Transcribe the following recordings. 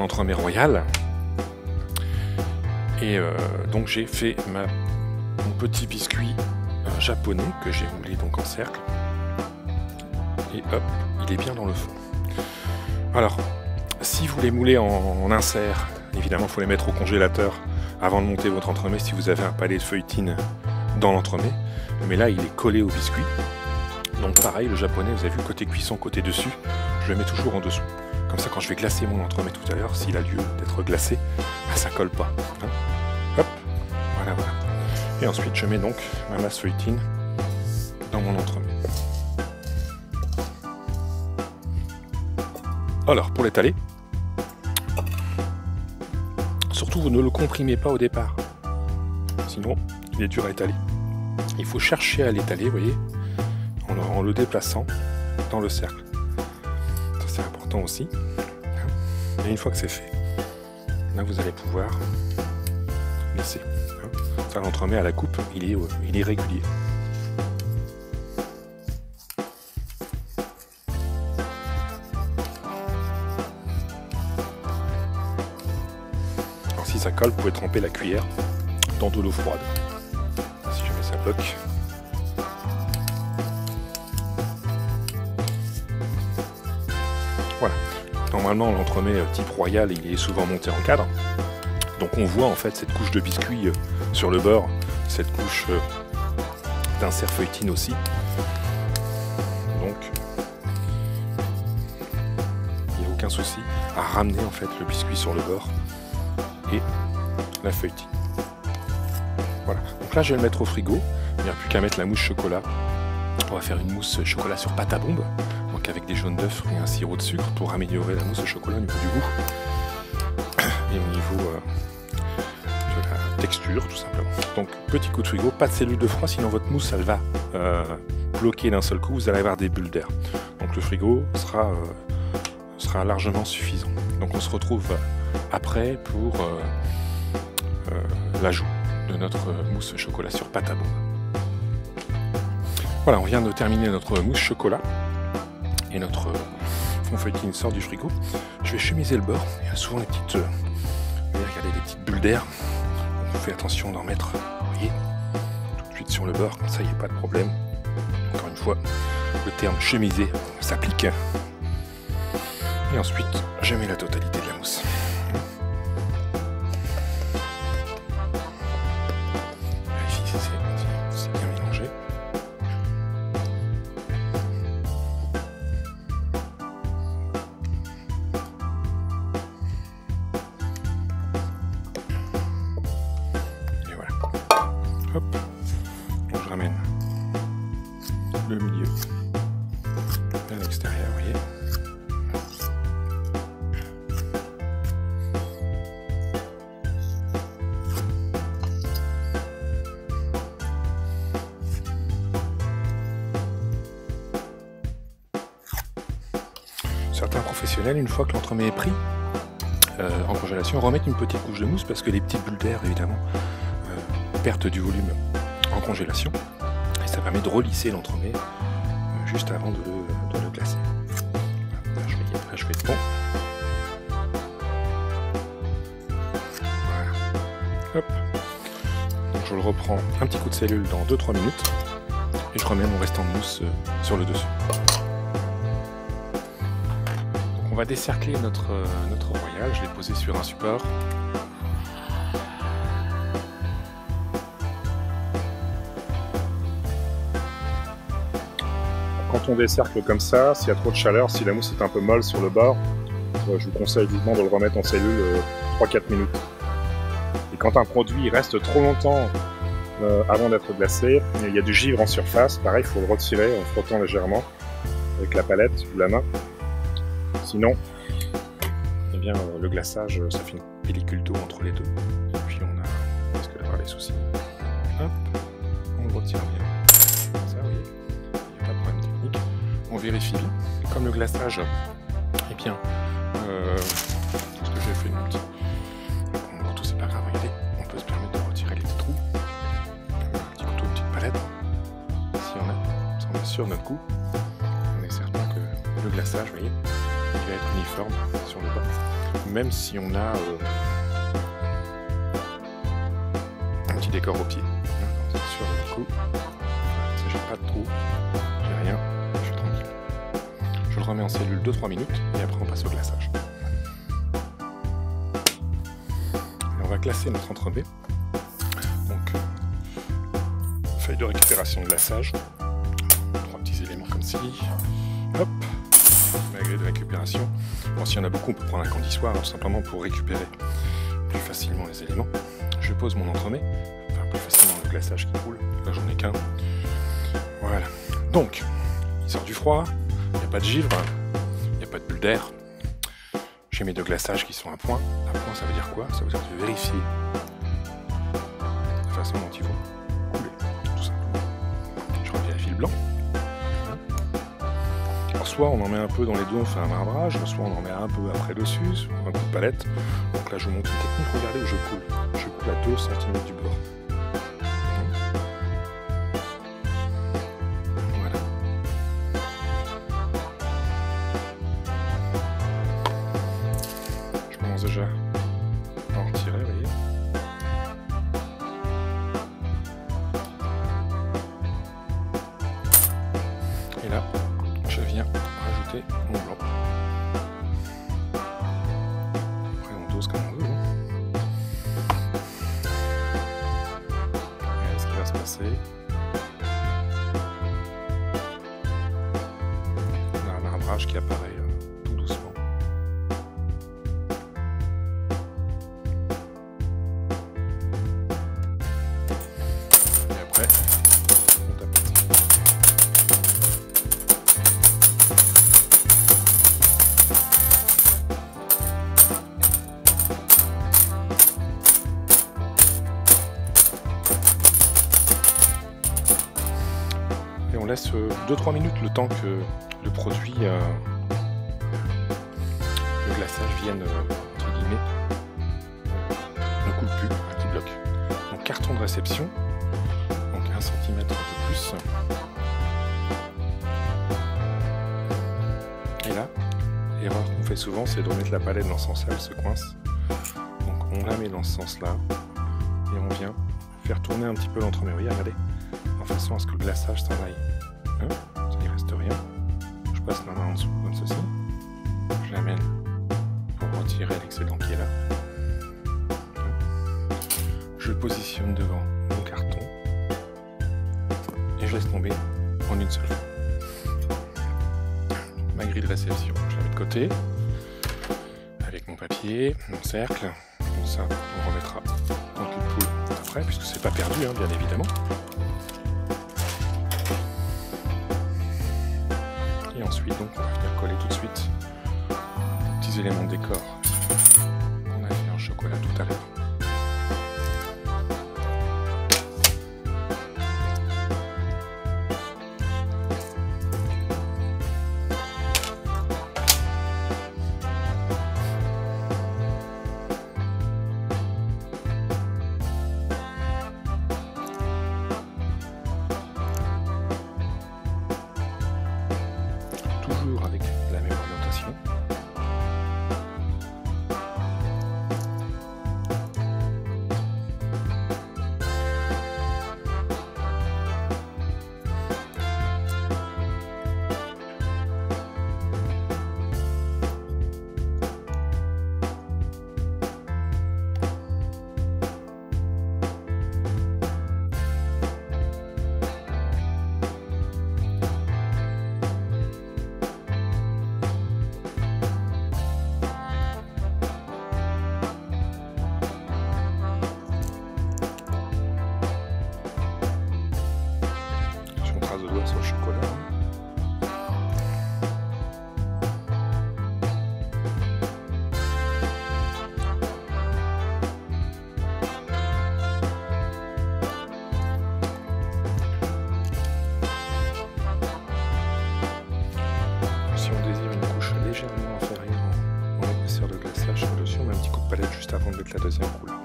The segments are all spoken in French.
entremets royal. Et donc j'ai fait mon petit biscuit japonais que j'ai moulé donc en cercle. Et hop, il est bien dans le fond. Alors, si vous les moulez en insert, évidemment, il faut les mettre au congélateur avant de monter votre entremets si vous avez un palais de feuilletine dans l'entremet. Mais là, il est collé au biscuit. Donc pareil, le japonais, vous avez vu, côté cuisson, côté dessus, je le mets toujours en dessous. Comme ça, quand je vais glacer mon entremets tout à l'heure, s'il a lieu d'être glacé, bah, ça colle pas. Hein. Hop, voilà, voilà. Et ensuite, je mets donc ma masse feuilletine dans mon entremets. Alors, pour l'étaler, surtout vous ne le comprimez pas au départ, sinon il est dur à étaler. Il faut chercher à l'étaler, vous voyez, en le déplaçant dans le cercle. Ça c'est important aussi. Et une fois que c'est fait, là vous allez pouvoir laisser. Ça, l'entremet à la coupe, il est régulier. Alors si ça colle, vous pouvez tremper la cuillère dans de l'eau froide. Si jamais ça bloque. Voilà. Normalement, l'entremet type royal, il est souvent monté en cadre. Donc on voit en fait cette couche de biscuit sur le beurre, cette couche d'insert feuilletine aussi. Donc il n'y a aucun souci à ramener en fait le biscuit sur le beurre et la feuilletine. Voilà. Donc là je vais le mettre au frigo. Il n'y a plus qu'à mettre la mousse chocolat. On va faire une mousse chocolat sur pâte à bombe. Donc avec des jaunes d'œufs et un sirop de sucre pour améliorer la mousse au chocolat au niveau du goût et au niveau de la texture tout simplement. Donc petit coup de frigo, pas de cellule de froid sinon votre mousse elle va bloquer d'un seul coup, vous allez avoir des bulles d'air. Donc le frigo sera largement suffisant. Donc on se retrouve après pour l'ajout de notre mousse chocolat sur pâte à bombe. Voilà, on vient de terminer notre mousse chocolat et notre fond feuilletine sort du frigo. Je vais chemiser le beurre. Il y a souvent des petites, regardez, des petites bulles d'air. On fait attention d'en mettre, vous voyez, tout de suite sur le beurre. Comme ça, il n'y a pas de problème. Encore une fois, le terme chemiser s'applique. Et ensuite, je mets la totalité de la mousse. Vérifie si c'est bien mélangé. Hop, donc je ramène le milieu vers l'extérieur, vous voyez. Certains professionnels, une fois que l'entremet est pris en congélation, remettent une petite couche de mousse parce que les petites bulles d'air, évidemment, perte du volume en congélation et ça permet de relisser l'entremet juste avant de le glacer. Là, je fais bon. Voilà. Hop. Donc, je le reprends un petit coup de cellule dans 2-3 minutes et je remets mon restant de mousse sur le dessus. Donc, on va décercler notre royal. Je l'ai posé sur un support. Quand on décercle comme ça, s'il y a trop de chaleur, si la mousse est un peu molle sur le bord, je vous conseille vivement de le remettre en cellule 3-4 minutes. Et quand un produit reste trop longtemps avant d'être glacé, il y a du givre en surface, pareil, il faut le retirer en frottant légèrement avec la palette ou la main. Sinon, eh bien, le glaçage, ça fait une pellicule d'eau entre les deux. Et puis on risque d'avoir des soucis. Hop, on le retire bien. On vérifie bien. Comme le glaçage, eh bien, ce que j'ai fait une petite. Bon, tout c'est pas grave, regardez, on peut se permettre de retirer les petits trous. Un petit couteau, une petite palette. Si on a, ça on assure notre coup. On est certain que le glaçage, vous voyez, il va être uniforme sur le bas. même si on a un petit décor au pied. Sur le coup, ça j'ai pas de trou, j'ai rien, je suis tranquille. Je le remets en cellule 2-3 minutes et après on passe au glaçage. Et on va glacer notre entremets. Donc, feuille de récupération de glaçage, 3 petits éléments comme ci, hop, maigret de récupération. Bon, s'il y en a beaucoup, on peut prendre un candissoir, tout simplement pour récupérer plus facilement les éléments. Je pose mon entremets, enfin plus facilement le glaçage qui coule, là j'en ai qu'un. Voilà, donc, il sort du froid, il n'y a pas de givre, il n'y a pas de bulle d'air. J'ai mes deux glaçages qui sont à point. À point, ça veut dire quoi? Ça veut dire de vérifier la façon dont ils vont couler, tout simplement. Je revérifie le blanc. Alors, soit on en met un peu dans les deux, on fait un marbrage, soit on en met un peu après dessus, soit un coup de palette. Donc là, je vous montre une technique, regardez où je coule. Je coule à 2 cm du bord. Voilà. Je commence déjà à en retirer, vous voyez. Et là, je viens rajouter mon blanc. Après, on dose comme on veut. Regardez ce qui va se passer. On a un marbrage qui apparaît tout doucement. Et après, on tape. Et on laisse 2-3 minutes le temps que le produit, le glaçage vienne, entre guillemets, ne coule plus, qui bloque. Donc carton de réception, donc 1 cm de plus. Et là, l'erreur qu'on fait souvent, c'est de remettre la palette dans ce sens-là, elle se coince. Donc on la met dans ce sens-là, et on vient faire tourner un petit peu l'entremets. Vous voyez, regardez, en façon à ce que le glaçage s'en aille. Hein, ça ne reste rien. Je passe la main en dessous comme ceci. Je l'amène pour retirer l'excédent qui est là. Je le positionne devant mon carton et je laisse tomber en une seule fois. Ma grille de réception, je la mets de côté avec mon papier, mon cercle. Comme ça, on remettra dans le poule après, puisque c'est pas perdu, hein, bien évidemment. Et ensuite, donc, on va venir coller tout de suite les petits éléments de décor qu'on a fait en chocolat tout à l'heure. Toujours avec la même orientation. De doigts sur le chocolat. Si on désire une couche légèrement inférieure en épaisseur de glaçage sur le dessus, on met un petit coup de palette juste avant de mettre la deuxième couleur.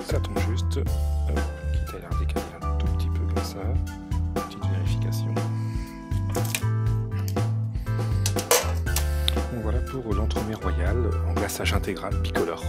Ça tombe juste, quitte à la décaler un tout petit peu comme ça, petite vérification. céréales en glaçage intégral bicolore.